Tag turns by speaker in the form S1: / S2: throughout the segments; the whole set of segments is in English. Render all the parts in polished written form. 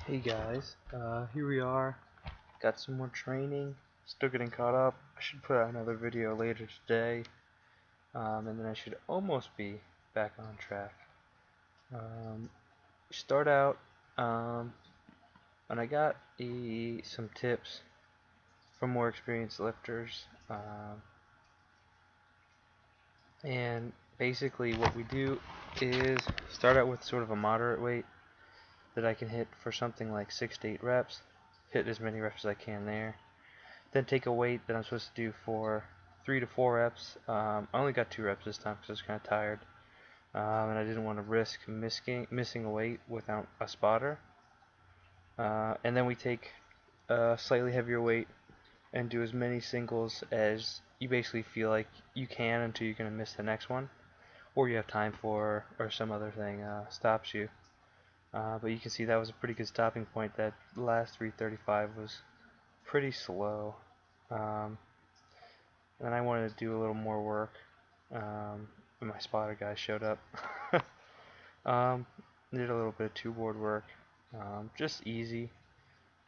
S1: Hey guys, here we are. Got some more training. Still getting caught up. I should put out another video later today, and then I should almost be back on track. Start out, um, and I got some tips from more experienced lifters, and basically what we do is start out with sort of a moderate weight that I can hit for something like 6 to 8 reps. Hit as many reps as I can there. Then take a weight that I'm supposed to do for 3 to 4 reps. I only got 2 reps this time because I was kind of tired, and I didn't want to risk missing a weight without a spotter. And then we take a slightly heavier weight and do as many singles as you basically feel like you can until you're going to miss the next one, or you have time for, or some other thing stops you. But you can see that was a pretty good stopping point. That last 335 was pretty slow. And I wanted to do a little more work. And my spotter guy showed up. um, did a little bit of two board work. Just easy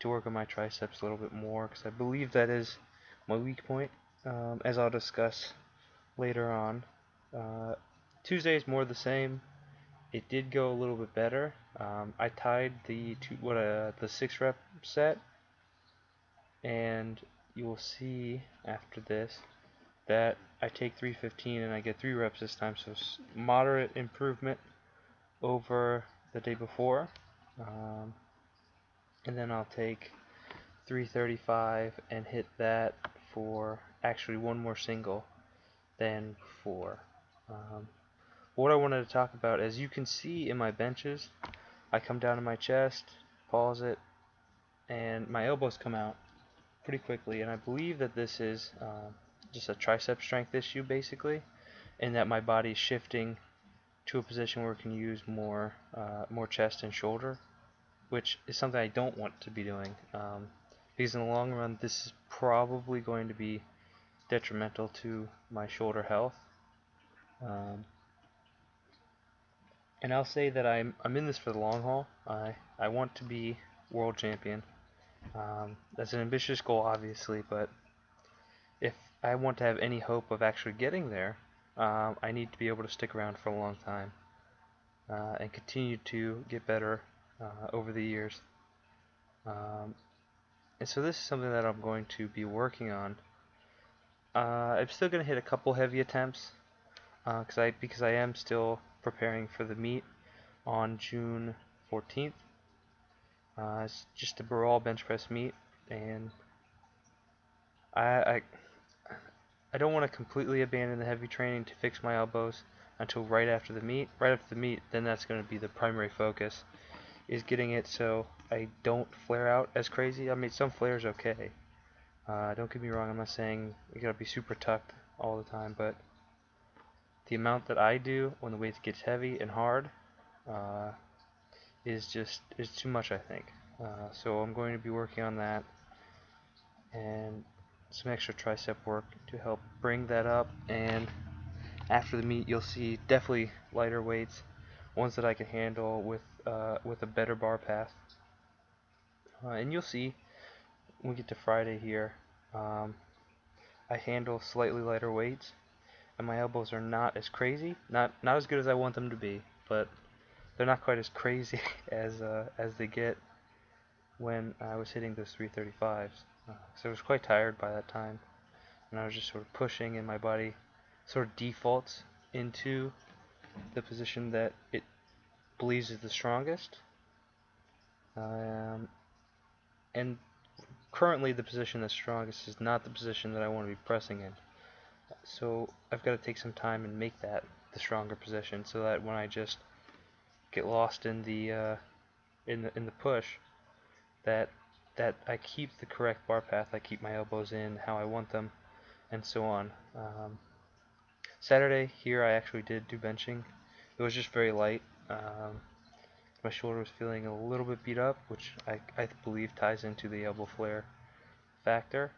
S1: to work on my triceps a little bit more because I believe that is my weak point, as I'll discuss later on. Tuesday is more the same. It did go a little bit better. I tied the 6 rep set, and you will see after this that I take 315 and I get 3 reps this time, so moderate improvement over the day before. And then I'll take 335 and hit that for actually one more single than before. What I wanted to talk about, as you can see in my benches, I come down to my chest, pause it, and my elbows come out pretty quickly, and I believe that this is just a tricep strength issue basically, and that my body is shifting to a position where it can use more chest and shoulder, which is something I don't want to be doing, because in the long run this is probably going to be detrimental to my shoulder health. And I'll say that I'm in this for the long haul. I want to be world champion. That's an ambitious goal, obviously, but if I want to have any hope of actually getting there, I need to be able to stick around for a long time and continue to get better over the years. And so this is something that I'm going to be working on. I'm still going to hit a couple heavy attempts because I am still preparing for the meet on June 14th. It's just a Barral bench press meet, and I I don't want to completely abandon the heavy training to fix my elbows until right after the meet. Right after the meet, then that's going to be the primary focus, is getting it so I don't flare out as crazy. I mean, some flares okay. Don't get me wrong, I'm not saying you gotta be super tucked all the time, but the amount that I do when the weight gets heavy and hard uh, is too much, I think. So I'm going to be working on that and some extra tricep work to help bring that up, and after the meet you'll see definitely lighter weights, ones that I can handle with a better bar path. And you'll see when we get to Friday here, I handle slightly lighter weights and my elbows are not as crazy, not as good as I want them to be, but they're not quite as crazy as they get when I was hitting those 335s. So I was quite tired by that time, and I was just sort of pushing, and my body sort of defaults into the position that it believes is the strongest. And currently the position that's strongest is not the position that I want to be pressing in. So I've got to take some time and make that the stronger position, so that when I just get lost in the push, that I keep the correct bar path, I keep my elbows in how I want them, and so on. Saturday here I actually did do benching. It was just very light. My shoulder was feeling a little bit beat up, which I believe ties into the elbow flare factor.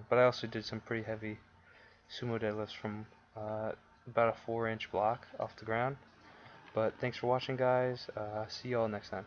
S1: But I also did some pretty heavy sumo deadlifts from about a 4-inch block off the ground. But thanks for watching, guys. See y'all next time.